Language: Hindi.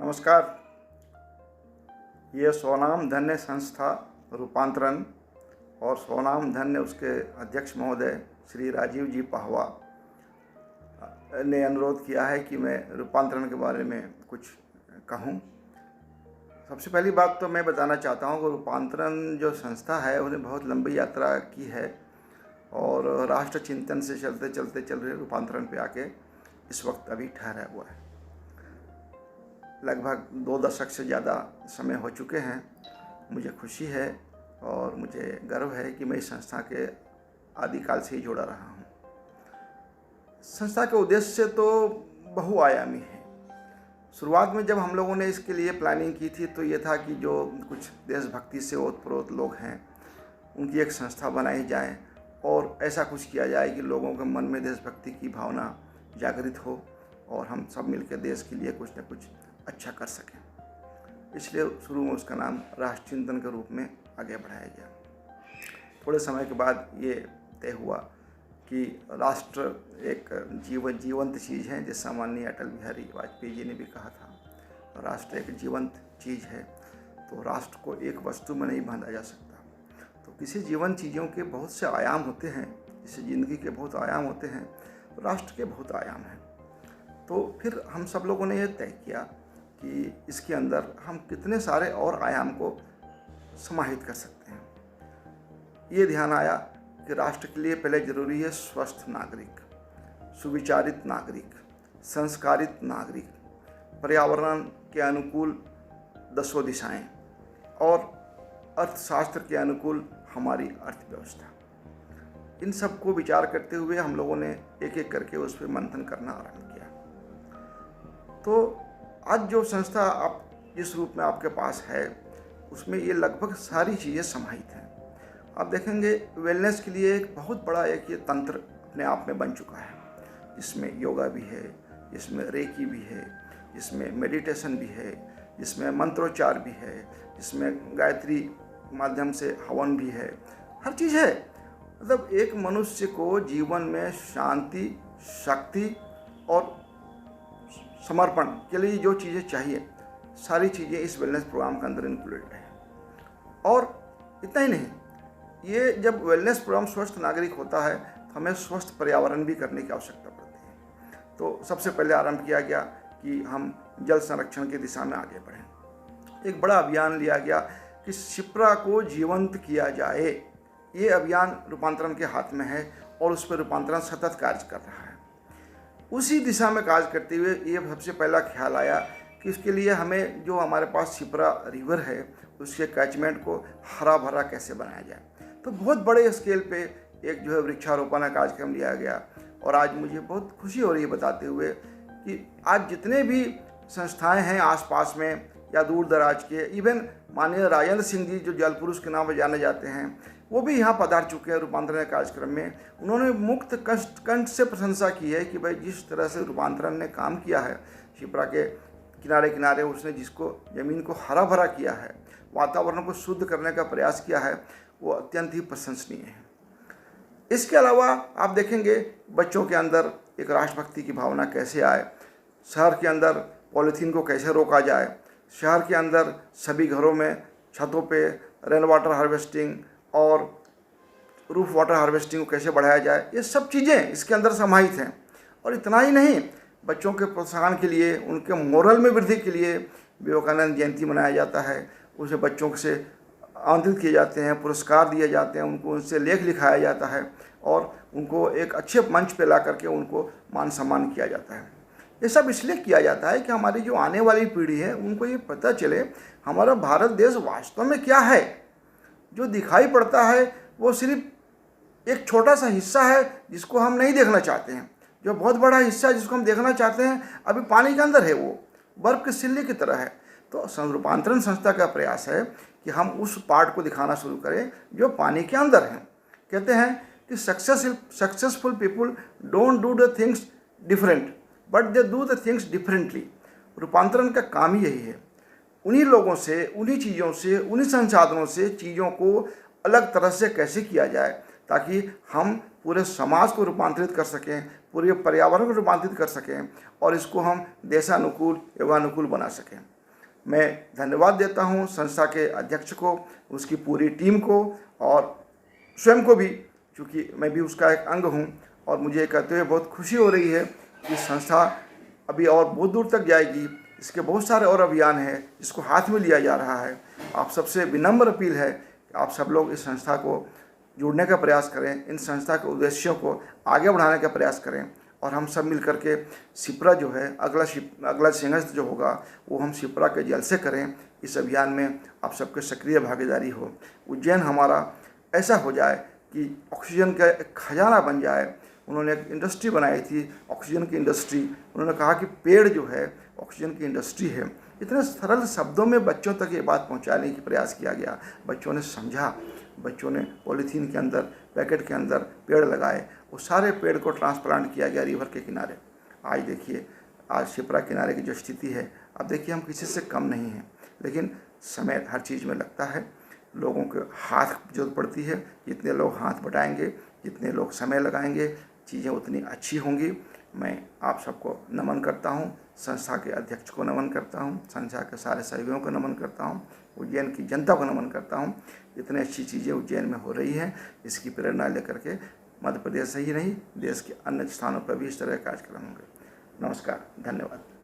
नमस्कार। ये स्वनाम धन्य संस्था रूपांतरण और स्वनाम धन्य उसके अध्यक्ष महोदय श्री राजीव जी पाहवा ने अनुरोध किया है कि मैं रूपांतरण के बारे में कुछ कहूँ। सबसे पहली बात तो मैं बताना चाहता हूँ कि रूपांतरण जो संस्था है उन्हें बहुत लंबी यात्रा की है और राष्ट्र चिंतन से चलते चलते चल रहे रूपांतरण पे आके इस वक्त अभी ठहरा हुआ है। लगभग 2 दशक से ज़्यादा समय हो चुके हैं। मुझे खुशी है और मुझे गर्व है कि मैं इस संस्था के आदिकाल से ही जुड़ा रहा हूँ। संस्था के उद्देश्य तो बहुआयामी है। शुरुआत में जब हम लोगों ने इसके लिए प्लानिंग की थी तो ये था कि जो कुछ देशभक्ति से ओतप्रोत लोग हैं उनकी एक संस्था बनाई जाए और ऐसा कुछ किया जाए कि लोगों के मन में देशभक्ति की भावना जागृत हो और हम सब मिलकर देश के लिए कुछ न कुछ अच्छा कर सकें। इसलिए शुरू में उसका नाम राष्ट्र चिंतन के रूप में आगे बढ़ाया गया। थोड़े समय के बाद ये तय हुआ कि राष्ट्र एक जीवंत चीज़ है, जैसा माननीय अटल बिहारी वाजपेयी जी ने भी कहा था। राष्ट्र एक जीवंत चीज़ है, तो राष्ट्र को एक वस्तु में नहीं बांधा जा सकता। तो किसी जीवंत चीज़ों के बहुत से आयाम होते हैं, जैसे ज़िंदगी के बहुत आयाम होते हैं, तो राष्ट्र के बहुत आयाम हैं। तो फिर हम सब लोगों ने यह तय किया कि इसके अंदर हम कितने सारे और आयाम को समाहित कर सकते हैं। ये ध्यान आया कि राष्ट्र के लिए पहले ज़रूरी है स्वस्थ नागरिक, सुविचारित नागरिक, संस्कारित नागरिक, पर्यावरण के अनुकूल 10 दिशाएं और अर्थशास्त्र के अनुकूल हमारी अर्थव्यवस्था। इन सब को विचार करते हुए हम लोगों ने एक एक करके उस पर मंथन करना आरंभ किया। तो आज जो संस्था आप जिस रूप में आपके पास है उसमें ये लगभग सारी चीज़ें समाहित हैं। आप देखेंगे वेलनेस के लिए एक बहुत बड़ा एक ये तंत्र अपने आप में बन चुका है, जिसमें योगा भी है, जिसमें रेकी भी है, जिसमें मेडिटेशन भी है, जिसमें मंत्रोच्चार भी है, जिसमें गायत्री माध्यम से हवन भी है। हर चीज़ है। मतलब एक मनुष्य को जीवन में शांति, शक्ति और समर्पण के लिए जो चीज़ें चाहिए सारी चीज़ें इस वेलनेस प्रोग्राम के अंदर इंक्लूडेड है। और इतना ही नहीं, ये जब वेलनेस प्रोग्राम स्वस्थ नागरिक होता है तो हमें स्वस्थ पर्यावरण भी करने की आवश्यकता पड़ती है। तो सबसे पहले आरंभ किया गया कि हम जल संरक्षण की दिशा में आगे बढ़ें। एक बड़ा अभियान लिया गया कि शिप्रा को जीवंत किया जाए। ये अभियान रूपांतरण के हाथ में है और उस पर रूपांतरण सतत कार्य कर रहा है। उसी दिशा में कार्य करते हुए ये सबसे पहला ख्याल आया कि इसके लिए हमें जो हमारे पास शिप्रा रिवर है उसके कैचमेंट को हरा भरा कैसे बनाया जाए। तो बहुत बड़े स्केल पे एक जो है वृक्षारोपण का कार्यक्रम लिया गया। और आज मुझे बहुत खुशी हो रही है बताते हुए कि आज जितने भी संस्थाएं हैं आसपास में या दूर दराज के, इवन माननीय राजेंद्र सिंह जी जो जल पुरुष के नाम पर जाने जाते हैं, वो भी यहाँ पधार चुके हैं रूपांतरण कार्यक्रम में। उन्होंने मुक्त कंठ से प्रशंसा की है कि भाई जिस तरह से रूपांतरण ने काम किया है शिप्रा के किनारे किनारे, उसने जिसको ज़मीन को हरा भरा किया है, वातावरण को शुद्ध करने का प्रयास किया है, वो अत्यंत ही प्रशंसनीय है। इसके अलावा आप देखेंगे बच्चों के अंदर एक राष्ट्रभक्ति की भावना कैसे आए, शहर के अंदर पॉलीथीन को कैसे रोका जाए, शहर के अंदर सभी घरों में छतों पे रेन वाटर हार्वेस्टिंग और रूफ वाटर हार्वेस्टिंग को कैसे बढ़ाया जाए, ये सब चीज़ें इसके अंदर समाहित हैं। और इतना ही नहीं, बच्चों के प्रोत्साहन के लिए, उनके मोरल में वृद्धि के लिए विवेकानंद जयंती मनाया जाता है। उसे बच्चों से आमंत्रित किए जाते हैं, पुरस्कार दिए जाते हैं, उनको उनसे लेख लिखाया जाता है और उनको एक अच्छे मंच पे ला करके उनको मान सम्मान किया जाता है। ये सब इसलिए किया जाता है कि हमारी जो आने वाली पीढ़ी है उनको ये पता चले हमारा भारत देश वास्तव में क्या है। जो दिखाई पड़ता है वो सिर्फ एक छोटा सा हिस्सा है जिसको हम नहीं देखना चाहते हैं। जो बहुत बड़ा हिस्सा जिसको हम देखना चाहते हैं अभी पानी के अंदर है, वो बर्फ़ की सिल्ली की तरह है। तो रूपांतरण संस्था का प्रयास है कि हम उस पार्ट को दिखाना शुरू करें जो पानी के अंदर है। कहते हैं कि successful people don't do the things different but they do the things differently. रूपांतरण का काम ही यही है, उन्हीं लोगों से, उन्हीं चीज़ों से, उन्हीं संसाधनों से चीज़ों को अलग तरह से कैसे किया जाए ताकि हम पूरे समाज को रूपांतरित कर सकें, पूरे पर्यावरण को रूपांतरित कर सकें और इसको हम देशानुकूल, योगानुकूल बना सकें। मैं धन्यवाद देता हूँ संस्था के अध्यक्ष को, उसकी पूरी टीम को और स्वयं को भी, क्योंकि मैं भी उसका एक अंग हूँ। और मुझे कहते हुए बहुत खुशी हो रही है कि संस्था अभी और बहुत दूर तक जाएगी। इसके बहुत सारे और अभियान हैं जिसको हाथ में लिया जा रहा है। आप सबसे विनम्र अपील है कि आप सब लोग इस संस्था को जुड़ने का प्रयास करें, इन संस्था के उद्देश्यों को आगे बढ़ाने का प्रयास करें और हम सब मिलकर के शिप्रा जो है, अगला संघर्ष जो होगा वो हम शिप्रा के जल से करें। इस अभियान में आप सबके सक्रिय भागीदारी हो। उज्जैन हमारा ऐसा हो जाए कि ऑक्सीजन का एक खजाना बन जाए। उन्होंने एक इंडस्ट्री बनाई थी, ऑक्सीजन की इंडस्ट्री। उन्होंने कहा कि पेड़ जो है ऑक्सीजन की इंडस्ट्री है। इतने सरल शब्दों में बच्चों तक ये बात पहुंचाने की प्रयास किया गया। बच्चों ने समझा, बच्चों ने पॉलीथीन के अंदर, पैकेट के अंदर पेड़ लगाए। वो सारे पेड़ को ट्रांसप्लांट किया गया रिवर के किनारे। आज देखिए, आज शिप्रा किनारे की जो स्थिति है, अब देखिए हम किसी से कम नहीं हैं। लेकिन समय हर चीज़ में लगता है, लोगों के हाथ की जरूरत पड़ती है। जितने लोग हाथ बटाएंगे, जितने लोग समय लगाएंगे, चीज़ें उतनी अच्छी होंगी। मैं आप सबको नमन करता हूँ, संस्था के अध्यक्ष को नमन करता हूँ, संस्था के सारे सहयोगियों को नमन करता हूँ, उज्जैन की जनता को नमन करता हूँ। इतनी अच्छी चीज़ें उज्जैन में हो रही हैं, इसकी प्रेरणा लेकर के मध्य प्रदेश से ही नहीं, देश के अन्य स्थानों पर भी इस तरह के कार्यक्रम होंगे। नमस्कार, धन्यवाद।